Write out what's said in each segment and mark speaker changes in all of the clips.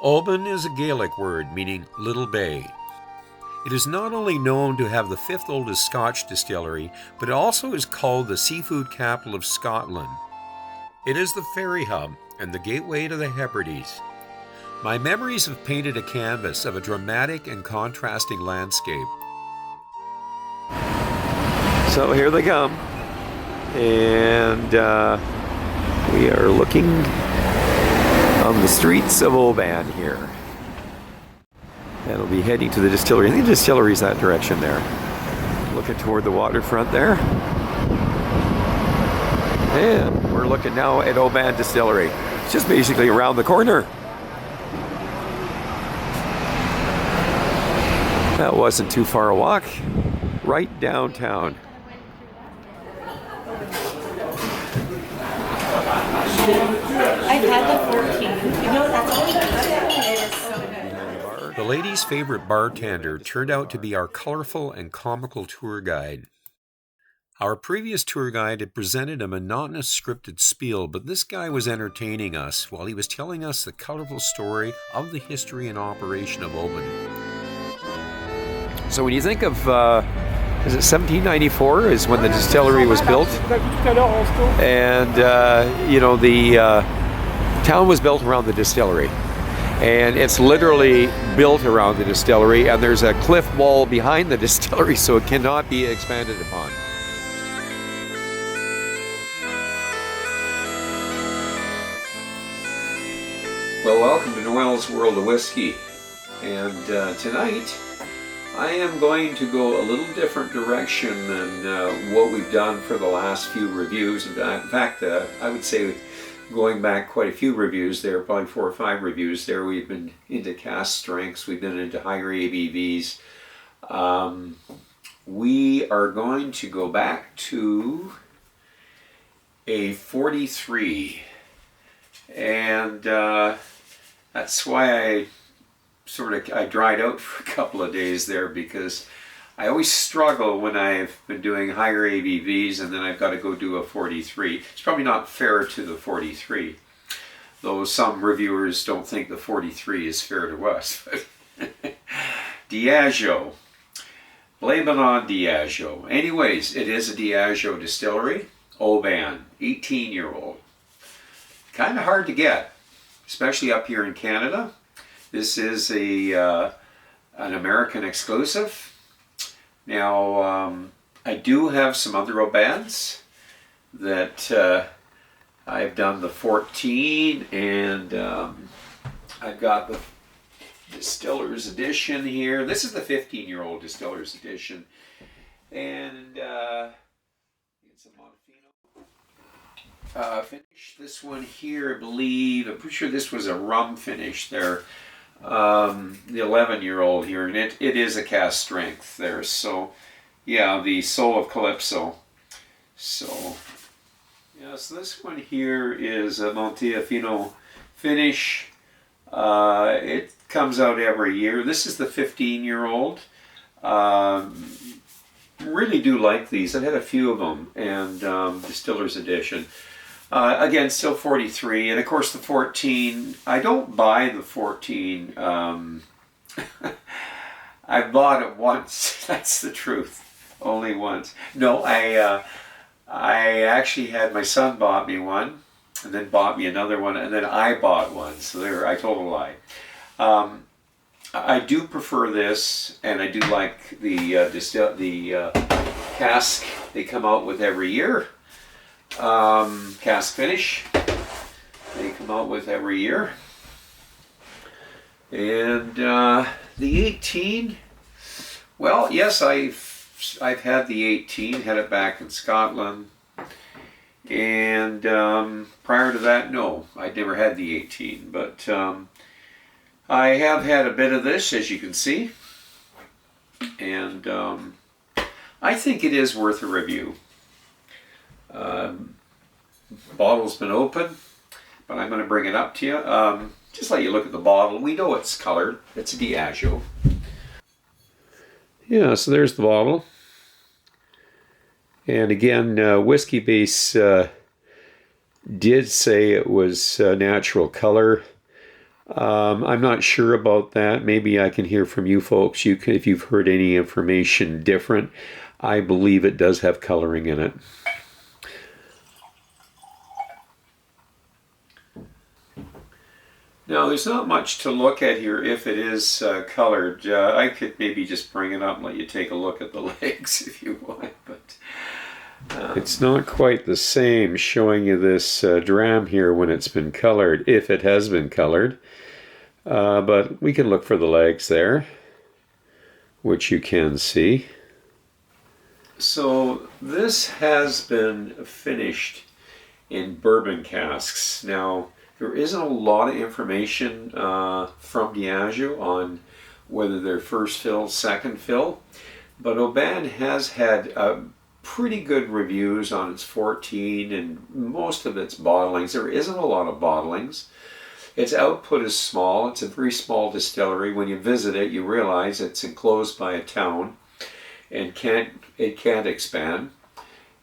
Speaker 1: Oban is a Gaelic word meaning little bay. It is not only known to have the fifth oldest Scotch distillery, but it also is called the seafood capital of Scotland. It is the ferry hub and the gateway to the Hebrides. My memories have painted a canvas of a dramatic and contrasting landscape.
Speaker 2: So here they come, and we are looking on the streets of Oban here. And we'll be heading to the distillery. I think the distillery is that direction there. Looking toward the waterfront there. And we're looking now at Oban Distillery. It's just basically around the corner. That wasn't too far a walk. Right downtown.
Speaker 3: I've had the 14. You know, that's all it is so good.
Speaker 1: The ladies' favorite bartender turned out to be our colorful and comical tour guide. Our previous tour guide had presented a monotonous scripted spiel, but this guy was entertaining us while he was telling us the colorful story of the history and operation of Oban.
Speaker 2: So when you think of, is it 1794 is when the distillery was built? And, you know, the town was built around the distillery. And it's literally built around the distillery, and there's a cliff wall behind the distillery, so it cannot be expanded upon. Well, welcome to Noel's World of Whiskey. And tonight, I am going to go a little different direction than what we've done for the last few reviews. In fact, I would say going back quite a few reviews there, probably 4 or 5 reviews there, we've been into cask strengths, we've been into higher ABVs. We are going to go back to a 43, and that's why I dried out for a couple of days there, because I always struggle when I've been doing higher ABVs and then I've got to go do a 43. It's probably not fair to the 43, though some reviewers don't think the 43 is fair to us. Diageo. Blame it on Diageo. Anyways, it is a Diageo distillery. Oban, 18-year-old. Kind of hard to get, especially up here in Canada. This is an American exclusive. Now, I do have some other Obans that I've done the 14, and I've got the Distiller's Edition here. This is the 15-year-old Distiller's Edition, and it's a Monfino finish. This one here, I believe, I'm pretty sure this was a rum finish there. The 11-year-old here, and it is a cask strength there. So yeah, the Soul of Calypso. So yeah, so this one here is a Montefiore finish. It comes out every year. This is the 15-year-old. Really do like these. I've had a few of them, and Distiller's Edition. Again, still 43, and of course the 14, I don't buy the 14, I bought it once, that's the truth, only once. No, I actually had, my son bought me one, and then bought me another one, and then I bought one, so there, I told a lie. I do prefer this, and I do like the cask they come out with every year. Cask finish they come out with every year, and the 18, well, yes, I've had the 18, had it back in Scotland, and prior to that, no, I'd never had the 18, but I have had a bit of this, as you can see, and I think it is worth a review. Bottle's been open, but I'm going to bring it up to you. Just let you look at the bottle. We know it's colored. It's a Diageo. Yeah, so there's the bottle. And again, Whiskey Base did say it was natural color.
Speaker 1: I'm not sure about that. Maybe I can hear from you folks. If you've heard any information different. I believe it does have coloring in it. Now, there's not much to look at here if it is colored. I could maybe just bring it up and let you take a look at the legs if you want, but it's not quite the same showing you this dram here when it's been colored, if it has been colored. But we can look for the legs there, which you can see. So this has been finished in bourbon casks. Now, there isn't a lot of information from Diageo on whether they're first fill, second fill, but Oban has had pretty good reviews on its 14 and most of its bottlings. There isn't a lot of bottlings. Its output is small. It's a very small distillery. When you visit it, you realize it's enclosed by a town and it can't expand.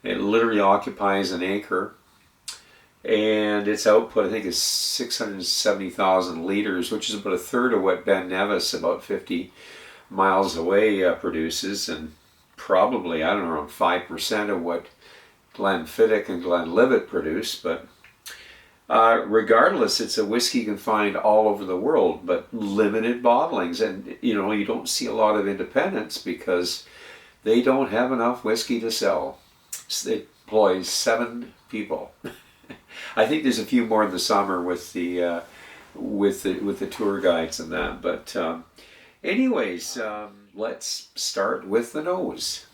Speaker 1: It literally occupies an acre. And its output, I think, is 670,000 liters, which is about a third of what Ben Nevis, about 50 miles away, produces, and probably, I don't know, around 5% of what Glenfiddich and Glenlivet produce. But regardless, it's a whiskey you can find all over the world, but limited bottlings. And, you know, you don't see a lot of independents because they don't have enough whiskey to sell. It employs 7 people. I think there's a few more in the summer with the tour guides and that. But anyways, let's start with the nose.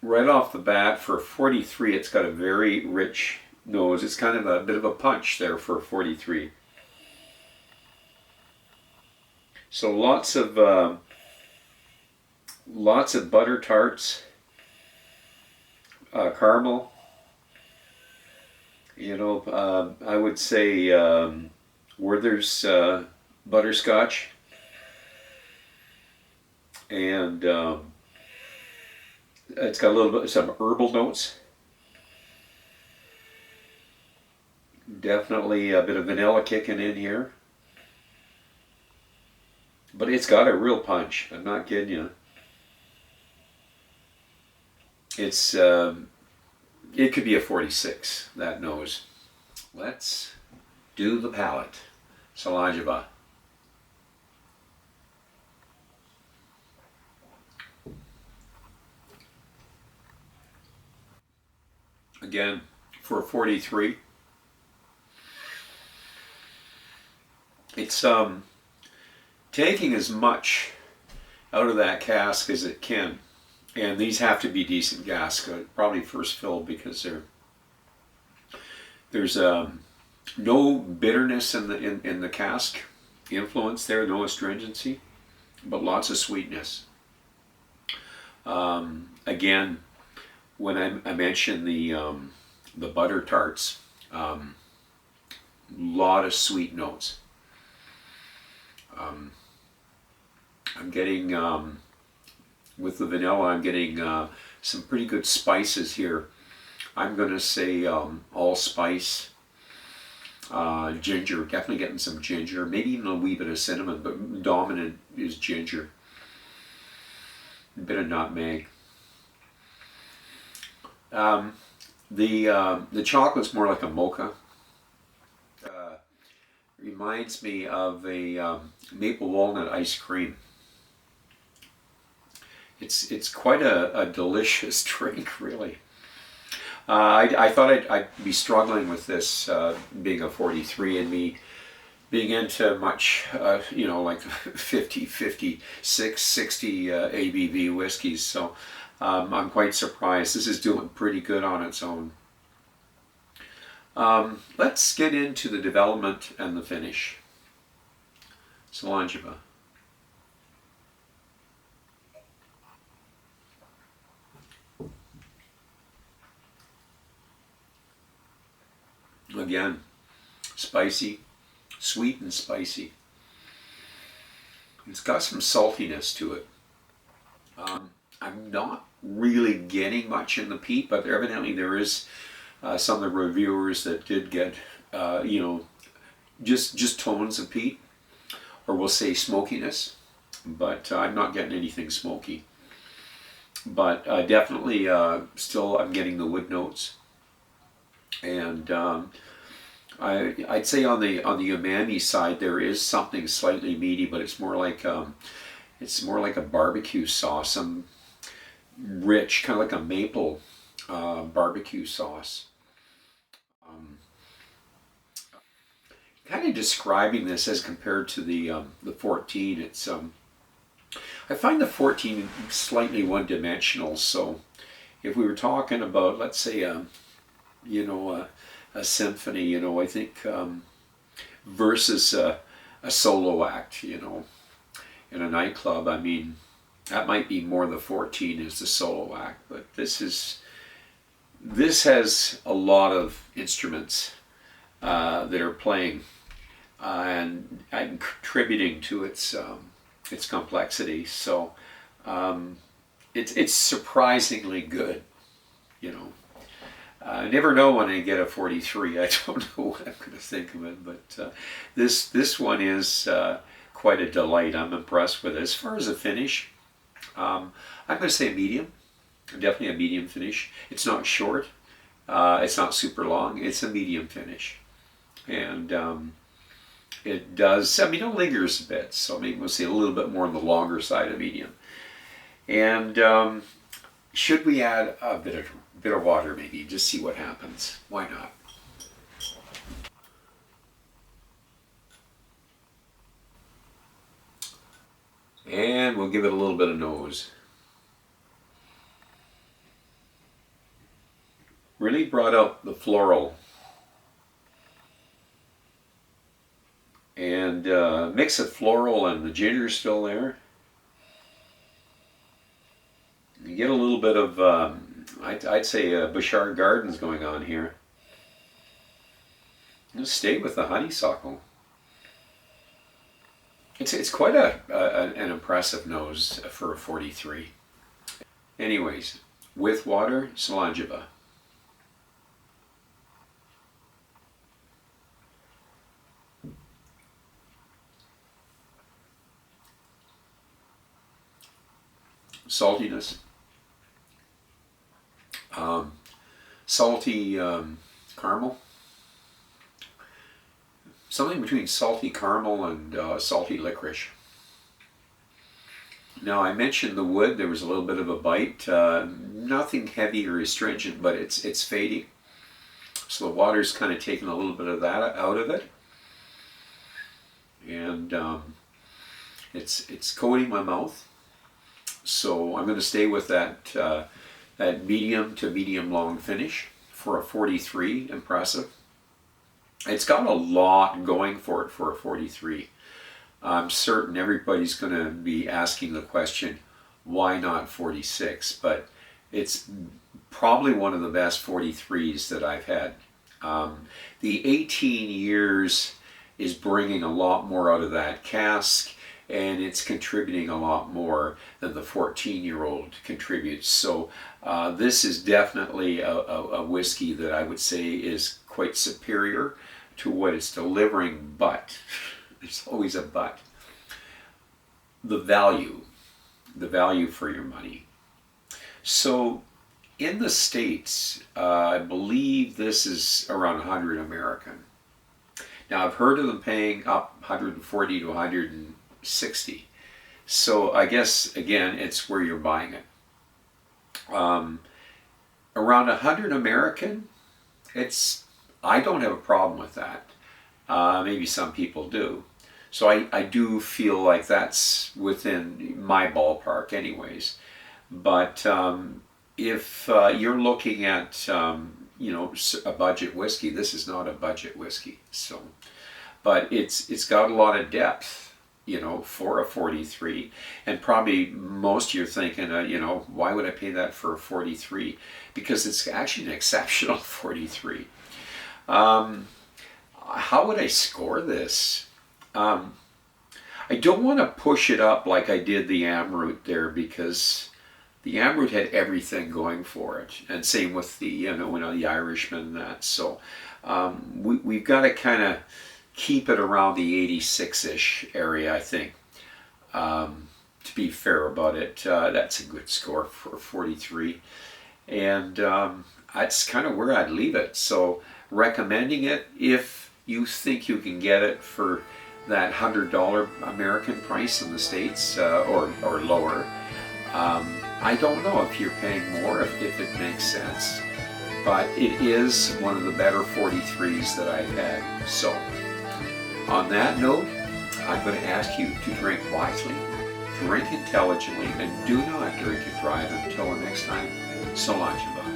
Speaker 1: Right off the bat, for 43, it's got a very rich nose. It's kind of a bit of a punch there for 43. So lots of butter tarts, caramel. You know, I would say Werther's butterscotch, and it's got a little bit some herbal notes. Definitely a bit of vanilla kicking in here. But it's got a real punch. I'm not kidding you. It's it could be a 46, that nose. Let's do the palate. Salajava. Again, for a 43, it's taking as much out of that cask as it can. And these have to be decent casks, probably first filled, because there's no bitterness in the cask influence there, no astringency, but lots of sweetness. Again, when I mentioned the butter tarts, lot of sweet notes. I'm getting with the vanilla, I'm getting some pretty good spices here. I'm going to say allspice, ginger, definitely getting some ginger, maybe even a wee bit of cinnamon, but dominant is ginger. A bit of nutmeg. The chocolate's more like a mocha. Reminds me of a maple walnut ice cream. It's quite a delicious drink, really. I thought I'd be struggling with this being a 43 and me being into much, you know, like 50, 56, 60 ABV whiskeys. So I'm quite surprised. This is doing pretty good on its own. Let's get into the development and the finish. Salajava. Again, spicy, sweet and spicy. It's got some saltiness to it. I'm not
Speaker 2: really getting much in the peat, but evidently there is some of the reviewers that did get, you know, just tones of peat, or we'll say smokiness, but I'm not getting anything smoky. But definitely still I'm getting the wood notes. And I'd say on the umami side there is something slightly meaty, but it's more like a barbecue sauce, some rich, kind of like a maple barbecue sauce. Kind of describing this as compared to the 14, it's I find the 14 slightly one-dimensional. So if we were talking about, let's say, you know, a symphony, you know, I think versus a solo act, you know, in a nightclub, I mean, that might be more the 14 is the solo act, but this has a lot of instruments that are playing and contributing to its complexity. So it's surprisingly good, you know. I never know when I get a 43. I don't know what I'm going to think of it, but this one is quite a delight. I'm impressed with it. As far as a finish, I'm going to say medium. Definitely a medium finish. It's not short. It's not super long. It's a medium finish. And it does, I mean, it lingers a bit. So maybe we'll say a little bit more on the longer side of medium. And should we add a bit of water maybe, just see what happens? Why not? And we'll give it a little bit of nose. Really brought out the floral. And mix of floral and the ginger's still there. You get a little bit of, I'd say, Bouchard Gardens going on here. Just stay with the honeysuckle. It's quite an impressive nose for a 43. Anyways, with water, Solangiva. Saltiness. Salty caramel. Something between salty caramel and salty licorice. Now I mentioned the wood, there was a little bit of a bite. Nothing heavy or astringent, but it's fading. So the water's kind of taking a little bit of that out of it. And it's coating my mouth. So I'm going to stay with that medium to medium long finish for a 43. Impressive. It's got a lot going for it for a 43. I'm certain everybody's going to be asking the question, why not 46? But it's probably one of the best 43s that I've had. The 18 years is bringing a lot more out of that cask, and it's contributing a lot more than the 14-year-old contributes. So this is definitely a whiskey that I would say is quite superior to what it's delivering, but there's always a but. The value for your money. So in the States, I believe this is around 100 American. Now I've heard of them paying up 140 to 160. So I guess, again, it's where you're buying it. Around 100 American, I don't have a problem with that. Maybe some people do. So I do feel like that's within my ballpark anyways. But if you're looking at, you know, a budget whiskey, this is not a budget whiskey. So, but it's got a lot of depth, you know, for a 43. And probably most you're thinking, you know, why would I pay that for a 43? Because it's actually an exceptional 43. How would I score this? I don't want to push it up like I did the Amroot there, because the Amroot had everything going for it, and same with the the Irishman and that. So we've got to kind of keep it around the 86-ish area, I think. To be fair about it, that's a good score for 43, and that's kind of where I'd leave it. So recommending it if you think you can get it for that $100 American price in the States, or lower. I don't know if you're paying more, if it makes sense, but it is one of the better 43s that I've had. So on that note, I'm going to ask you to drink wisely, drink intelligently, and do not drink and drive until the next time. So long, goodbye.